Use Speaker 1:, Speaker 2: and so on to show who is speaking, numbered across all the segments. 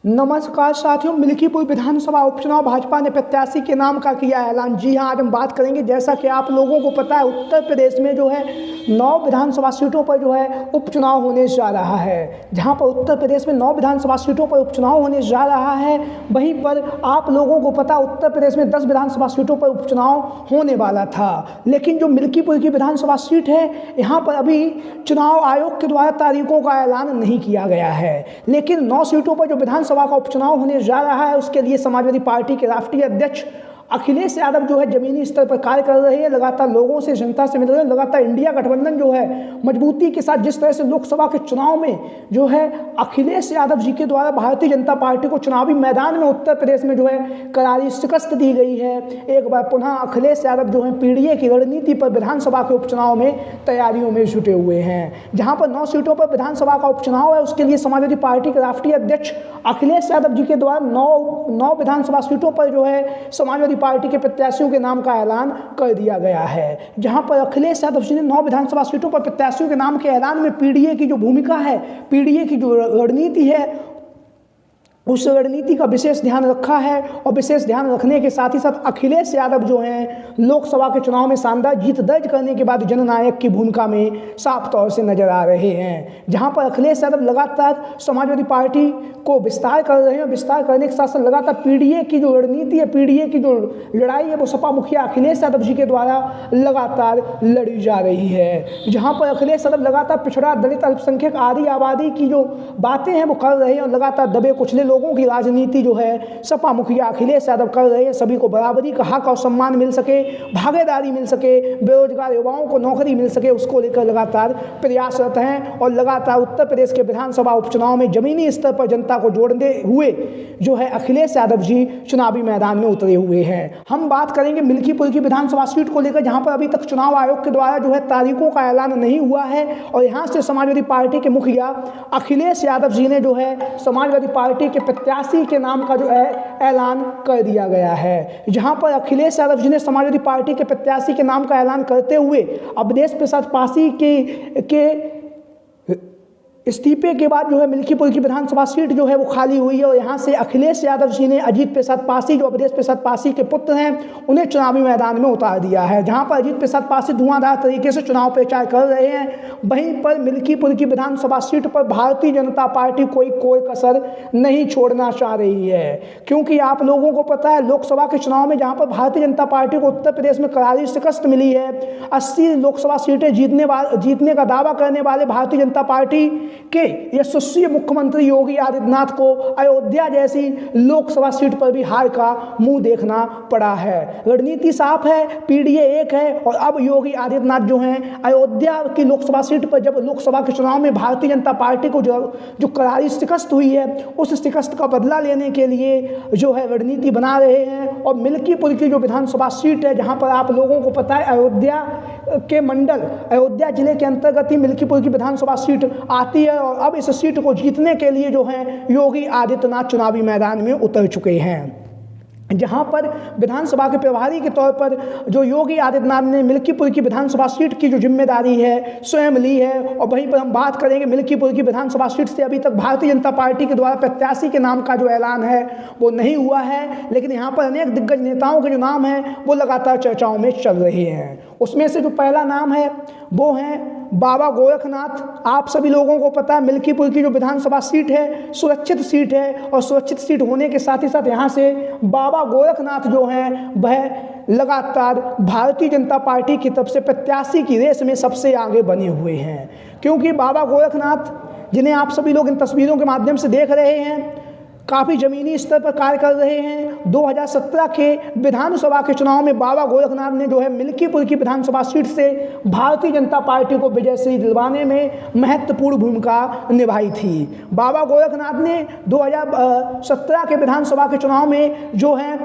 Speaker 1: नमस्कार साथियों, मिल्कीपुर विधानसभा उपचुनाव भाजपा ने प्रत्याशी के नाम का किया ऐलान। जी हां, आज हम बात करेंगे। जैसा कि आप लोगों को पता है, उत्तर प्रदेश में जो है 9 विधानसभा सीटों पर जो है उपचुनाव होने जा रहा है। जहां पर उत्तर प्रदेश में 9 विधानसभा सीटों पर उपचुनाव होने जा रहा है, वहीं पर आप लोगों को पता उत्तर प्रदेश में 10 विधानसभा सीटों पर उपचुनाव होने वाला था। लेकिन जो मिल्कीपुर की विधानसभा सीट है, यहाँ पर अभी चुनाव आयोग के द्वारा तारीखों का ऐलान नहीं किया गया है। लेकिन 9 सीटों पर जो विधानसभा का उपचुनाव होने जा रहा है, उसके लिए समाजवादी पार्टी के राष्ट्रीय अध्यक्ष अखिलेश यादव जो है जमीनी स्तर पर कार्य कर रहे हैं। लगातार लोगों से, जनता से मिल रहे हैं। लगातार इंडिया गठबंधन जो है मजबूती के साथ जिस तरह से लोकसभा के चुनाव में जो है अखिलेश यादव जी के द्वारा भारतीय जनता पार्टी को चुनावी मैदान में उत्तर प्रदेश में जो है करारी शिकस्त दी गई है, एक बार पुनः अखिलेश यादव जो है पीडीए की रणनीति पर विधानसभा के उपचुनाव में तैयारियों में जुटे हुए हैं। जहाँ पर 9 सीटों पर विधानसभा का उपचुनाव है, उसके लिए समाजवादी पार्टी के राष्ट्रीय अध्यक्ष अखिलेश यादव जी के द्वारा 9 विधानसभा सीटों पर जो है समाजवादी पार्टी के प्रत्याशियों के नाम का ऐलान कर दिया गया है। जहां पर अखिलेश यादव जी ने 9 विधानसभा सीटों पर प्रत्याशियों के नाम के ऐलान में पीडीए की जो भूमिका है, पीडीए की जो रणनीति है, उस रणनीति का विशेष ध्यान रखा है। और विशेष ध्यान रखने के साथ ही साथ अखिलेश यादव जो हैं लोकसभा के चुनाव में शानदार जीत दर्ज करने के बाद जननायक की भूमिका में साफ तौर से नजर आ रहे हैं। जहां पर अखिलेश यादव लगातार समाजवादी पार्टी को विस्तार कर रहे हैं। विस्तार करने के साथ साथ लगातार पीडीए की जो रणनीति है, पीडीए की जो लड़ाई है, वो सपा मुखिया अखिलेश यादव जी के द्वारा लगातार लड़ी जा रही है। जहाँ पर अखिलेश यादव लगातार पिछड़ा, दलित, अल्पसंख्यक आदि आबादी की जो बातें हैं वो कर रहे हैं और लगातार दबे कुचले लोगों की राजनीति जो है सपा मुखिया अखिलेश यादव कर रहे हैं। सभी को बराबरी का हक और सम्मान मिल सके, भागीदारी मिल सके, बेरोजगार युवाओं को नौकरी मिल सके, उसको लेकर लगातार प्रयासरत हैं। और लगातार उत्तर प्रदेश के विधानसभा उपचुनाव में जमीनी स्तर पर जनता को जोड़ने हुए जो है अखिलेश यादव जी चुनावी मैदान में उतरे हुए हैं। हम बात करेंगे मिल्कीपुर की विधानसभा सीट को लेकर, जहां पर अभी तक चुनाव आयोग के द्वारा जो है तारीखों का ऐलान नहीं हुआ है। और यहाँ से समाजवादी पार्टी के मुखिया अखिलेश यादव जी ने जो है समाजवादी पार्टी के प्रत्याशी के नाम का जो है ऐलान कर दिया गया है। जहां पर अखिलेश यादव जी ने समाजवादी पार्टी के प्रत्याशी के नाम का ऐलान करते हुए अवधेश प्रसाद पासी के इस्तीफे के बाद जो है मिल्कीपुर की विधानसभा सीट जो है वो खाली हुई है। और यहाँ से अखिलेश यादव जी ने अजीत प्रसाद पासी, जो अवधेश प्रसाद पासी के पुत्र हैं, उन्हें चुनावी मैदान में उतार दिया है। जहाँ पर अजीत प्रसाद पासी धुआंधार तरीके से चुनाव प्रचार कर रहे हैं, वहीं पर मिल्कीपुर की विधानसभा सीट पर भारतीय जनता पार्टी कोई कसर नहीं छोड़ना चाह रही है। क्योंकि आप लोगों को पता है लोकसभा के चुनाव में जहाँ पर भारतीय जनता पार्टी को उत्तर प्रदेश में करारी शिकस्त मिली है, 80 लोकसभा सीटें जीतने का दावा करने वाले भारतीय जनता पार्टी के यशस्वी मुख्यमंत्री योगी आदित्यनाथ को अयोध्या जैसी लोकसभा सीट पर भी हार का मुंह देखना पड़ा है। रणनीति साफ है, पीडीए एक है। और अब योगी आदित्यनाथ जो हैं अयोध्या की लोकसभा सीट पर जब लोकसभा के चुनाव में भारतीय जनता पार्टी को जो करारी शिकस्त हुई है, उस शिकस्त का बदला लेने के लिए जो है रणनीति बना रहे हैं। और मिल्कीपुर की जो विधानसभा सीट है, जहां पर आप लोगों को पता है अयोध्या के मंडल, अयोध्या जिले के अंतर्गत ही मिल्कीपुर की विधानसभा सीट आती है। और अब इस सीट को जीतने के लिए जो है योगी आदित्यनाथ चुनावी मैदान में उतर चुके हैं। जहां पर विधानसभा के प्रभारी के तौर पर जो योगी आदित्यनाथ ने मिल्कीपुर की विधानसभा सीट की जो जिम्मेदारी है स्वयं ली है। और वहीं पर हम बात करेंगे मिल्कीपुर की विधानसभा सीट से अभी तक भारतीय जनता पार्टी के द्वारा प्रत्याशी के नाम का जो ऐलान है वो नहीं हुआ है। लेकिन यहाँ पर अनेक दिग्गज नेताओं के जो नाम हैं वो लगातार चर्चाओं में चल रहे हैं। उसमें से जो पहला नाम है वो है बाबा गोरखनाथ। आप सभी लोगों को पता है मिल्कीपुर की जो विधानसभा सीट है सुरक्षित सीट है। और सुरक्षित सीट होने के साथ ही साथ यहाँ से बाबा गोरखनाथ जो हैं वह लगातार भारतीय जनता पार्टी की तरफ से प्रत्याशी की रेस में सबसे आगे बने हुए हैं। क्योंकि बाबा गोरखनाथ, जिन्हें आप सभी लोग इन तस्वीरों के माध्यम से देख रहे हैं, काफ़ी ज़मीनी स्तर पर कार्य कर रहे हैं। 2017 के विधानसभा के चुनाव में बाबा गोरखनाथ ने जो है मिल्कीपुर की विधानसभा सीट से भारतीय जनता पार्टी को विजयश्री दिलवाने में महत्वपूर्ण भूमिका निभाई थी। बाबा गोरखनाथ ने 2017 के विधानसभा के चुनाव में जो है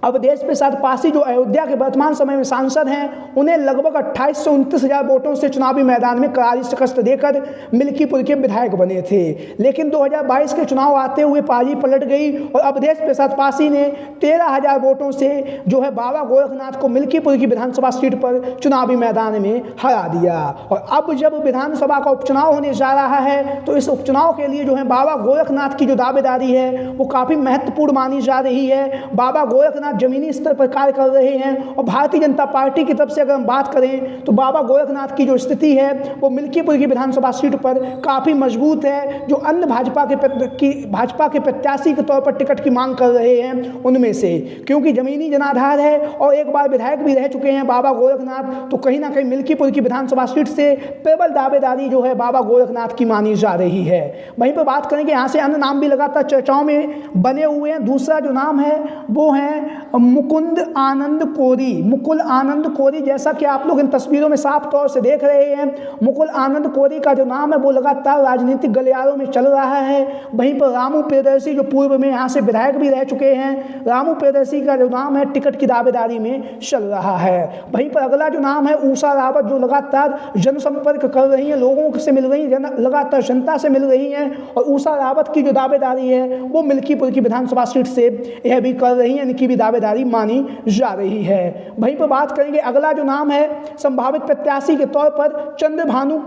Speaker 1: अवधेश प्रसाद पासी जो अयोध्या के वर्तमान समय में सांसद हैं, उन्हें लगभग 28 से 29,000 वोटों से चुनावी मैदान में करारी शिकस्त देकर मिल्कीपुर के विधायक बने थे। लेकिन 2022 के चुनाव आते हुए पारी पलट गई और अवधेश प्रसाद पासी ने 13,000 वोटों से जो है बाबा गोरखनाथ को मिल्कीपुर की विधानसभा सीट पर चुनावी मैदान में हरा दिया। और अब जब विधानसभा का उपचुनाव होने जा रहा है तो इस उपचुनाव के लिए जो है बाबा गोरखनाथ की जो दावेदारी है वो काफ़ी महत्वपूर्ण मानी जा रही है। बाबा गोरखनाथ जमीनी स्तर पर कार्य कर रहे हैं और भारतीय जनता पार्टी की तरफ से अगर हम बात करें तो बाबा गोरखनाथ की जो स्थिति है वो मिल्कीपुर की विधानसभा सीट पर काफ़ी मजबूत है। जो अन्य भाजपा के प्रत्याशी के तौर पर टिकट की मांग कर रहे हैं उनमें से, क्योंकि जमीनी जनाधार है और एक बार विधायक भी रह चुके हैं बाबा गोरखनाथ, तो कहीं ना कहीं मिल्कीपुर की विधानसभा सीट से प्रबल दावेदारी जो है बाबा गोरखनाथ की मानी जा रही है। वहीं पर बात करेंगे यहाँ से अन्य नाम भी लगातार चर्चाओं में बने हुए हैं। दूसरा जो नाम है वो है मुकुल आनंद कोरी। जैसा कि आप लोग इन तस्वीरों में साफ तौर से देख रहे हैं, मुकुल आनंद कोरी का जो नाम है वो लगातार राजनीतिक गलियारों में चल रहा है। वहीं पर रामू प्रियदर्शी जो पूर्व में यहाँ से विधायक भी रह चुके हैं, रामू प्रियदर्शी का जो नाम है टिकट की दावेदारी में चल रहा है। वहीं पर अगला जो नाम है उषा रावत, जो लगातार जनसंपर्क कर रही हैं, लोगों से मिल रही हैं, लगातार जनता से मिल रही हैं और उषा रावत की जो दावेदारी है वो मिल्कीपुर की विधानसभा सीट से यह भी कर रही हैं, इनकी भी दावेदारी मानी जा रही है। वहीं पर बात करेंगे अगला जो नाम है संभावित प्रत्याशी के तौर पर चंद्रभानु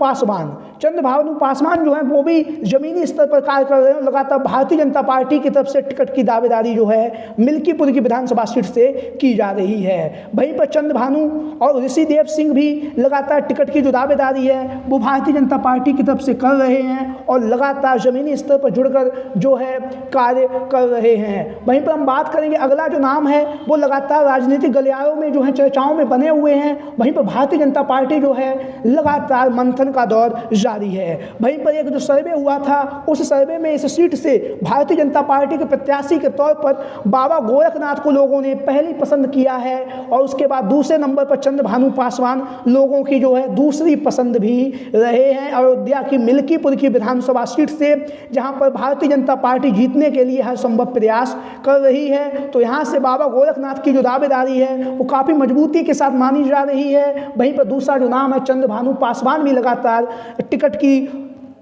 Speaker 1: पासवान जो है वो भी जमीनी स्तर पर कार्य कर रहे हैं। लगातार भारतीय जनता पार्टी की तरफ से टिकट की दावेदारी जो है मिल्कीपुर की विधानसभा सीट से की जा रही है। वहीं पर चंद्रभानु और ऋषिदेव सिंह भी लगातार टिकट की जो दावेदारी है वो भारतीय जनता पार्टी की तरफ से कर रहे हैं और लगातार जमीनी स्तर पर जुड़कर जो है कार्य कर रहे हैं। वहीं पर हम बात करेंगे अगला जो नाम है वो लगातार राजनीतिक गलियारों में जो है चर्चाओं में बने हुए हैं। वहीं पर भारतीय जनता पार्टी जो है लगातार मंथन का दौर जारी है। वहीं पर एक जो सर्वे हुआ था उस सर्वे में इस सीट से भारतीय जनता पार्टी के प्रत्याशी के तौर पर बाबा गोरखनाथ को लोगों ने पहली पसंद किया है और उसके बाद दूसरे नंबर पर चंद्रभानु पासवान लोगों की जो है दूसरी पसंद भी रहे हैं। अयोध्या की मिल्कीपुर की विधानसभा सीट से जहां पर भारतीय जनता पार्टी जीतने के लिए हर संभव प्रयास कर रही है, तो यहाँ से बाबा गोरखनाथ की जो दावेदारी है वो काफ़ी मजबूती के साथ मानी जा रही है। वहीं पर दूसरा जो नाम है चंद्रभानु पासवान भी लगातार टिकट की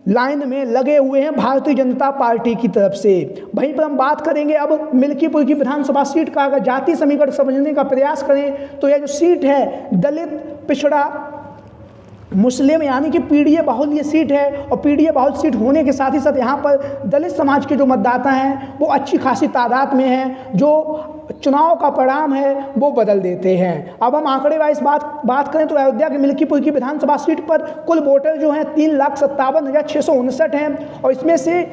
Speaker 1: लाइन में लगे हुए हैं भारतीय जनता पार्टी की तरफ से। वहीं पर हम बात करेंगे अब मिल्कीपुर की विधानसभा सीट का अगर जाति समीकरण समझने का प्रयास करें तो यह जो सीट है दलित, पिछड़ा, मुस्लिम यानी कि पीडीए बाहुल्य ये सीट है और पीडीए बाहुल्य सीट होने के साथ ही साथ यहाँ पर दलित समाज के जो मतदाता हैं वो अच्छी खासी तादाद में हैं, जो चुनाव का परिणाम है वो बदल देते हैं। अब हम आंकड़े वाइज बात करें तो अयोध्या के मिल्कीपुर की विधानसभा सीट पर कुल वोटर जो हैं 3,57,659 हैं और इसमें से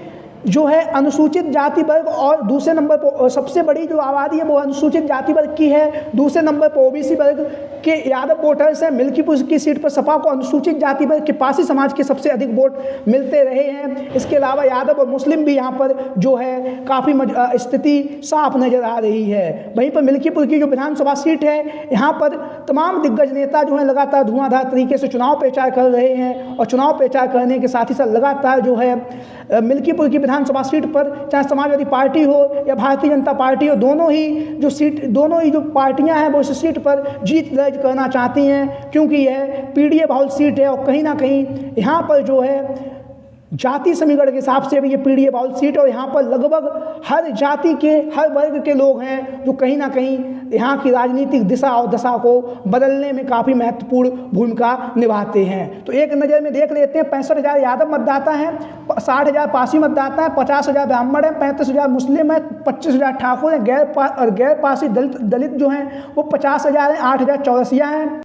Speaker 1: जो है अनुसूचित जाति वर्ग और दूसरे नंबर पर सबसे बड़ी जो आबादी है वो अनुसूचित जाति वर्ग की है। दूसरे नंबर पर ओबीसी वर्ग के यादव वोटर्स हैं। मिल्कीपुर की सीट पर सपा को अनुसूचित जाति वर्ग के पासी समाज के सबसे अधिक वोट मिलते रहे हैं। इसके अलावा यादव और मुस्लिम भी यहाँ पर जो है काफ़ी स्थिति साफ नज़र आ रही है। वहीं पर मिल्कीपुर की जो विधानसभा सीट है यहाँ पर तमाम दिग्गज नेता जो हैं लगातार धुआंधार तरीके से चुनाव प्रचार कर रहे हैं और चुनाव प्रचार करने के साथ ही साथ लगातार जो है मिल्कीपुर की विधानसभा सीट पर चाहे समाजवादी पार्टी हो या भारतीय जनता पार्टी हो, दोनों ही जो पार्टियां हैं वो इस सीट पर जीत दर्ज करना चाहती हैं, क्योंकि यह पीडीए बाहुल्य सीट है और कहीं ना कहीं यहाँ पर जो है जाति समीकरण के हिसाब से भी ये पीडीए बाहुल्य सीट है और यहाँ पर लगभग हर जाति के हर वर्ग के लोग हैं जो कहीं ना कहीं यहाँ की राजनीतिक दिशा और दशा को बदलने में काफ़ी महत्वपूर्ण भूमिका निभाते हैं। तो एक नज़र में देख लेते हैं, 65,000 यादव मतदाता हैं, 60,000 पासी मतदाता हैं, 50,000 ब्राह्मण हैं, 35,000 मुस्लिम हैं, 25,000 ठाकुर हैं, गैर पासी दलित जो हैं वो 50,000 हैं, 8,000 चौरसिया हैं।